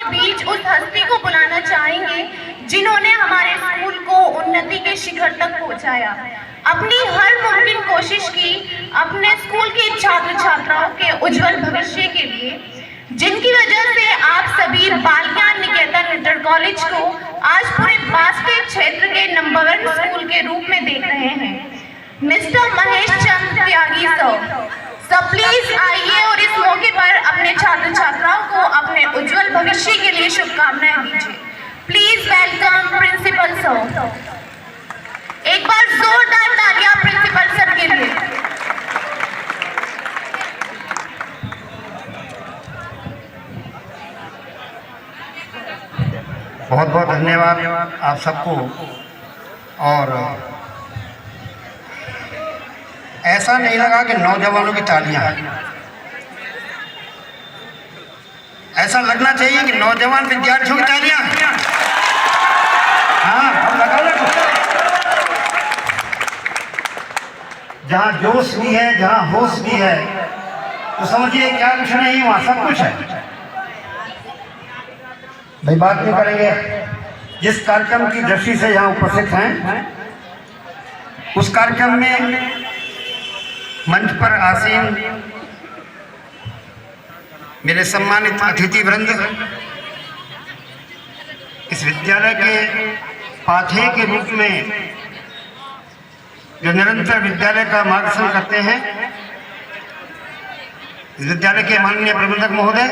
बीच उस हस्ती को बुलाना चाहेंगे जिन्होंने हमारे स्कूल को उन्नति के शिखर तक पहुंचाया, अपनी हर मुमकिन कोशिश की अपने स्कूल के छात्र छात्राओं के उज्जवल भविष्य के लिए, जिनकी वजह से आप सभी बाल ज्ञान निकेतन इंटर कॉलेज को आज पूरे बास्केट क्षेत्र के नंबर 1 स्कूल के रूप में देख रहे हैं। Mister Mahesh Chandra Tyagi sir please आइए और इस मौके पर अपने छात्र छात्राओं को अपने उज्जवल भविष्य के लिए शुभकामनाएं दीजिए। Please welcome principal sir. एक बार जोरदार तालियां प्रिंसिपल सर के लिए। बहुत बहुत धन्यवाद आप सबको। और ऐसा नहीं लगा कि नौजवानों की तालियां हैं, ऐसा लगना चाहिए कि नौजवान विद्यार्थियों की तालियां हैं। हाँ, अब लगा लो। जहाँ जोश भी है, जहाँ होश भी है, तो समझिए क्या कुछ नहीं, वहाँ सब कुछ है। भाई बात नहीं करेंगे, जिस कार्यक्रम की दृष्टि से यहाँ उपस्थित हैं, उस कार्यक्रम में मंच पर आसीन मेरे सम्मानित अतिथि वृंद, इस विद्यालय के पाथेय के रूप में जो निरंतर विद्यालय का मार्गदर्शन करते हैं, इस विद्यालय के माननीय प्रबंधक महोदय,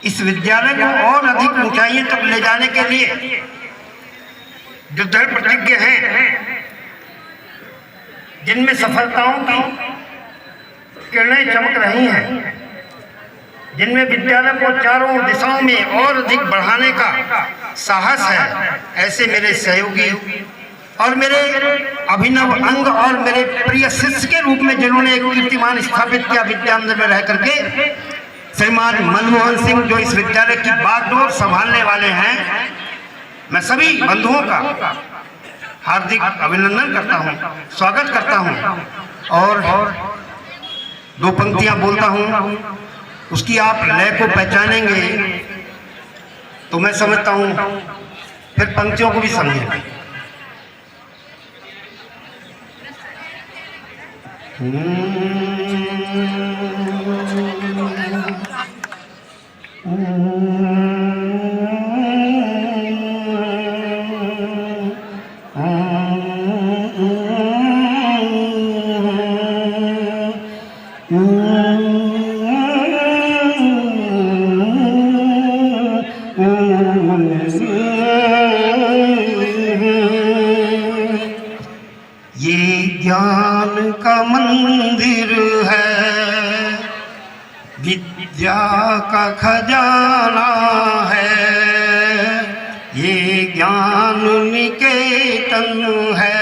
इस विद्यालय को और अधिक ऊंचाइयों तक ले जाने के लिए जो दृढ़ प्रतिज्ञ हैं, जिनमें सफलताओं की किरणें चमक रही हैं, जिनमें विद्यालय को चारों दिशाओं में और अधिक बढ़ाने का साहस है, ऐसे मेरे सहयोगी और मेरे अभिनव अंग और मेरे प्रिय शिष्य के रूप में जिन्होंने एक कीर्तिमान स्थापित किया विद्यामंदिर में रह करके, श्रीमान मनमोहन सिंह, जो इस विद्यालय की बागडोर संभालने वाले हैं, मैं सभी बंधुओं का हार्दिक अभिनंदन करता हूं, स्वागत करता हूं। और दो पंक्तियां बोलता हूं, उसकी आप लय को पहचानेंगे तो मैं समझता हूं फिर पंक्तियों को भी समझेंगे। ये ज्ञान का मंदिर है, विद्या का खजाना है, ये ज्ञान निकेतन है,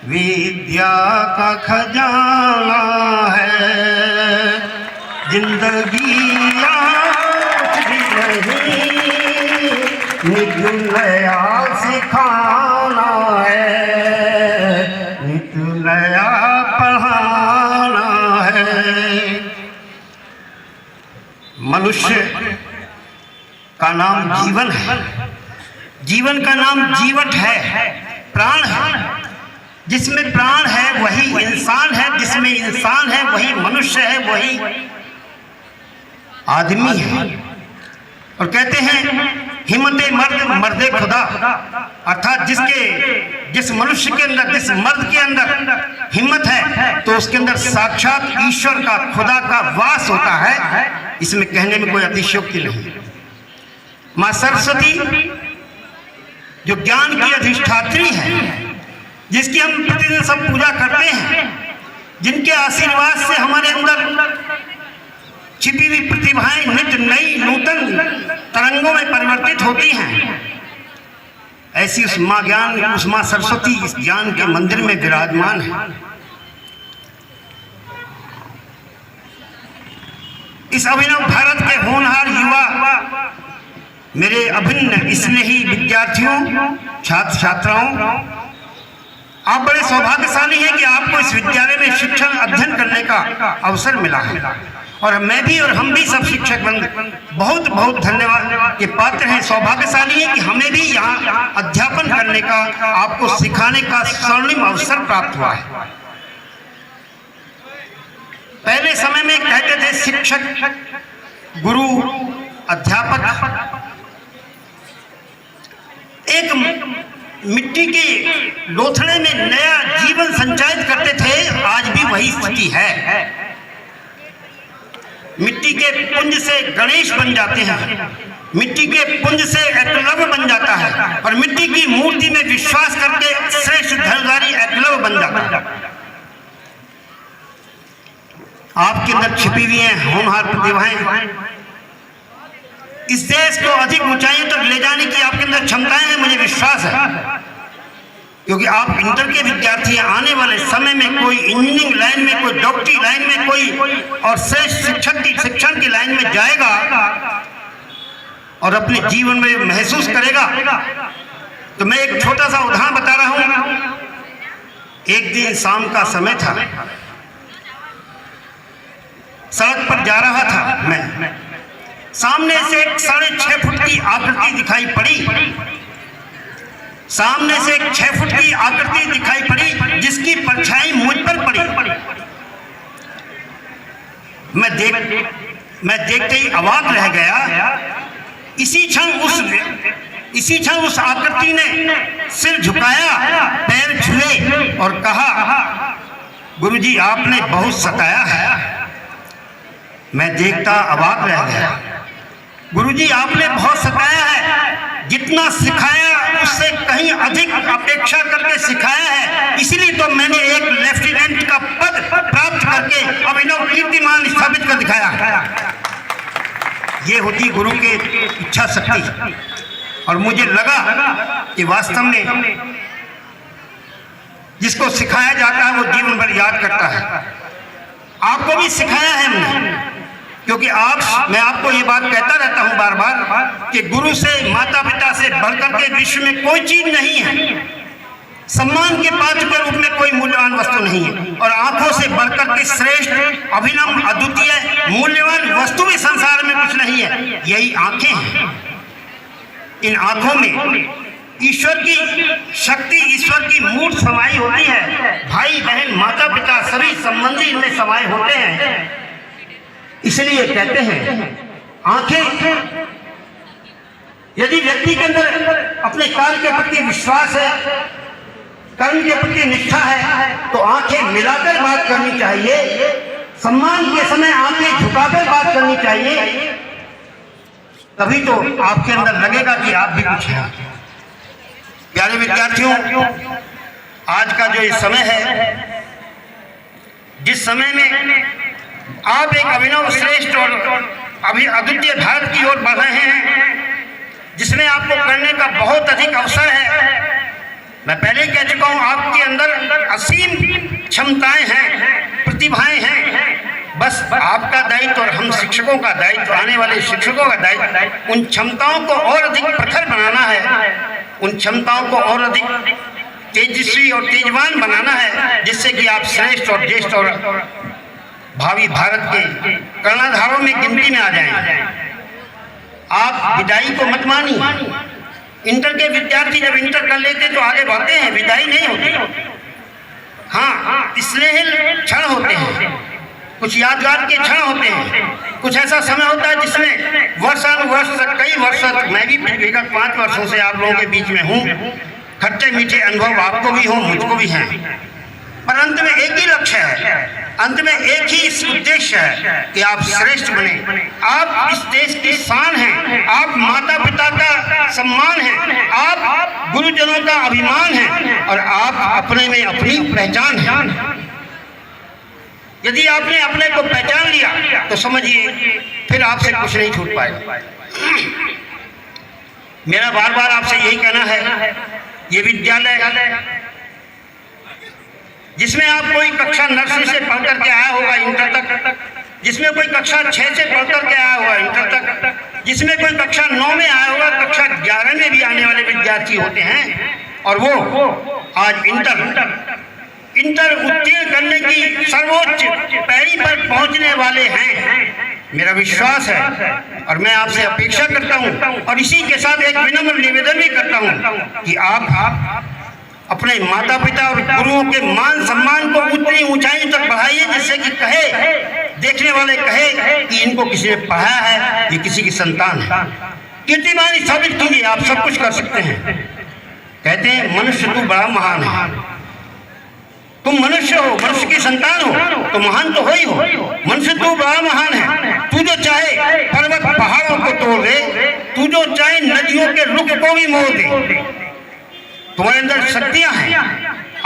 विद्या का खजाना है। जिंदगी नहीं, नित नया सिखाना है, नित नया पढ़ाना है। मनुष्य का नाम जीवन है, जीवन का नाम जीवट है, प्राण है। जिसमें प्राण है वही इंसान है, जिसमें इंसान है वही मनुष्य है, वही आदमी है। और कहते हैं हिम्मते मर्द मर्दे खुदा, अर्थात जिस मनुष्य के अंदर, जिस मर्द के अंदर हिम्मत है तो उसके अंदर साक्षात ईश्वर का, खुदा का वास होता है। इसमें कहने में कोई अतिशयोक्ति नहीं। माँ सरस्वती जो ज्ञान की अधिष्ठात्री है, जिसकी हम प्रतिदिन सब पूजा करते हैं, जिनके आशीर्वाद से हमारे अंदर छिपी हुई प्रतिभाएं नित्य नई नूतन तरंगों में परिवर्तित होती हैं, ऐसी उस माँ ज्ञान, उस माँ सरस्वती इस ज्ञान के मंदिर में विराजमान है। इस अभिनव भारत के होनहार युवा, मेरे अभिन्न स्नेही विद्यार्थियों, छात्र छात्राओं, आप बड़े सौभाग्यशाली हैं कि आपको इस विद्यालय में शिक्षण अध्ययन करने का अवसर मिला है। और मैं भी और हम भी सब शिक्षक बंद बहुत बहुत धन्यवाद के पात्र हैं, सौभाग्यशाली हैं कि हमें भी यहाँ अध्यापन करने का, आपको सिखाने का स्वर्णिम अवसर प्राप्त हुआ है। पहले समय में कहते थे शिक्षक, गुरु, अध्यापक एक मिट्टी के लोथड़े में नया जीवन संचारित करते थे, आज भी वही स्थिति है। मिट्टी के पुंज से गणेश बन जाते हैं, मिट्टी के पुंज से एकलव्य बन जाता है, और मिट्टी की मूर्ति में विश्वास करके श्रेष्ठ धनुर्धारी एकलव्य बन जाता है। आपके अंदर छिपी हुई हैं होनहार प्रतिभाएं, इस देश को अधिक ऊंचाइयों तक ले जाने की आपके अंदर क्षमताएं हैं, मुझे विश्वास है, क्योंकि आप इंटर के विद्यार्थी हैं। आने वाले समय में कोई इंजीनियरिंग लाइन में, कोई डॉक्टरी लाइन में, कोई और श्रेष्ठ शिक्षण की लाइन में जाएगा और अपने जीवन में महसूस करेगा। तो मैं एक छोटा सा उदाहरण बता रहा हूं। एक दिन शाम का समय था, सड़क पर जा रहा था मैं, सामने से एक 6.5 फुट की आकृति दिखाई पड़ी, सामने से एक 6 फुट की आकृति दिखाई पड़ी जिसकी परछाई मुझ पर पड़ी। मैं देखते ही अवाक रह गया। इसी क्षण उस आकृति ने सिर झुकाया, पैर छुए और कहा, गुरुजी आपने बहुत सताया है। मैं देखता अवाक रह गया। गुरुजी आपने बहुत सताया है, जितना सिखाया उससे कहीं अधिक अपेक्षा करके सिखाया है, इसलिए तो मैंने एक लेफ्टिनेंट का पद प्राप्त करके अभिनव कीर्तिमान स्थापित कर दिखाया। ये होती गुरु की इच्छा शक्ति। और मुझे लगा कि वास्तव में जिसको सिखाया जाता है वो जीवन भर याद करता है। आपको भी सिखाया है हमने, क्योंकि मैं आपको ये बात कहता रहता हूं बार बार कि गुरु से, माता पिता से बढ़कर के विश्व में कोई चीज नहीं है। सम्मान के पात्र के रूप में कोई मूल्यवान वस्तु नहीं है, और आंखों से बढ़कर के श्रेष्ठ, अभिनव, अद्वितीय, मूल्यवान वस्तु भी संसार में कुछ नहीं है। यही आंखें हैं। इन आंखों में ईश्वर की शक्ति, ईश्वर की मूर्त समाई होती है। भाई बहन, माता पिता, सभी संबंधी इनमें समाये होते हैं। इसलिए कहते हैं आंखें, यदि व्यक्ति के अंदर अपने कार्य के प्रति विश्वास है, कर्म के प्रति निष्ठा है, तो आंखें मिलाकर बात करनी चाहिए। सम्मान के समय आंखें झुकाकर बात करनी चाहिए, तभी तो आपके अंदर लगेगा कि आप भी कुछ हैं। प्यारे विद्यार्थियों, आज का जो ये समय है, जिस समय में आप एक अभिनव, श्रेष्ठ और अद्वितीय भारत की ओर बढ़ रहे हैं, जिसमें आपको करने का बहुत अधिक अवसर है। मैं पहले ही कह चुका हूं, आपके अंदर असीम क्षमताएं हैं, प्रतिभाएं हैं। बस आपका दायित्व और हम शिक्षकों का दायित्व, आने वाले शिक्षकों का दायित्व, उन क्षमताओं को और अधिक प्रखर बनाना है, उन क्षमताओं को और अधिक तेजस्वी और तेजवान बनाना है, जिससे कि आप श्रेष्ठ और ज्येष्ठ और भावी भारत के कर्णधारों में गिनती में आ जाएं। आप विदाई को मत मानिए। इंटर के विद्यार्थी जब इंटर कर लेते तो आगे बढ़ते हैं, विदाई नहीं होती। हाँ, स्नेहिल क्षण होते हैं, कुछ यादगार के क्षण होते हैं, कुछ ऐसा समय होता है जिसमें वर्षानुवर्ष तक, कई वर्ष तक, मैं भी विगत 5 वर्षों से आप लोगों के बीच में हूँ। खट्टे मीठे अनुभव आपको भी हो, मुझको भी हैं, पर अंत में एक ही लक्ष्य है, अंत में एक ही उद्देश्य है कि आप श्रेष्ठ बने। आप इस देश की शान हैं, आप माता पिता का सम्मान हैं, आप गुरुजनों का अभिमान हैं, और आप अपने में अपनी पहचान है। यदि आपने अपने को पहचान लिया तो समझिए फिर आपसे कुछ नहीं छूट पाएगा। मेरा बार बार आपसे यही कहना है, ये विद्यालय जिसमें आप कोई कक्षा नर्सरी से पढ़ करके आया होगा इंटर तक, जिसमें कोई कक्षा 6 से पढ़ करके आया होगा इंटर तक, जिसमें कोई कक्षा 9 में आया होगा, कक्षा 11 में भी आने वाले विद्यार्थी होते हैं, और वो आज इंटर उत्तीर्ण करने की सर्वोच्च पैड़ी पर पहुंचने वाले हैं। मेरा विश्वास है और मैं आपसे अपेक्षा करता हूं और इसी के साथ एक विनम्र निवेदन भी करता हूं कि आप अपने माता पिता और गुरुओं के मान सम्मान को उतनी ऊंचाई तक बढ़ाइए जिससे कि देखने वाले कहे कि इनको किसी ने पढ़ाया है, ये किसी की संतान है। कीर्तिमानी साबित कीजिए, आप सब कुछ कर सकते हैं। कहते हैं मनुष्य तू बड़ा महान है, तुम मनुष्य हो, मनुष्य की संतान हो तो महान तो हो ही हो। मनुष्य तू बड़ा महान है, तू जो चाहे पर्वत पहाड़ों को तोड़ दे, तू जो चाहे नदियों के रुख को भी मोड़ दे। तुम्हारे अंदर शक्तियां हैं।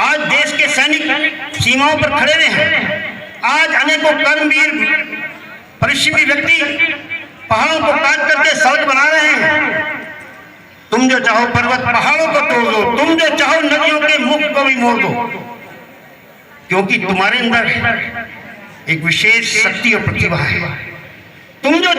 आज देश के सैनिक सीमाओं पर खड़े हुए हैं। आज अनेकों कर्मवीर परिश्रमी व्यक्ति पहाड़ों को काट करके सड़क बना रहे हैं। तुम जो चाहो पर्वत पहाड़ों को तोड़ दो, तुम जो चाहो नदियों के मुख को भी मोड़ दो, क्योंकि तुम्हारे अंदर एक विशेष शक्ति और प्रतिभा है। तुम जो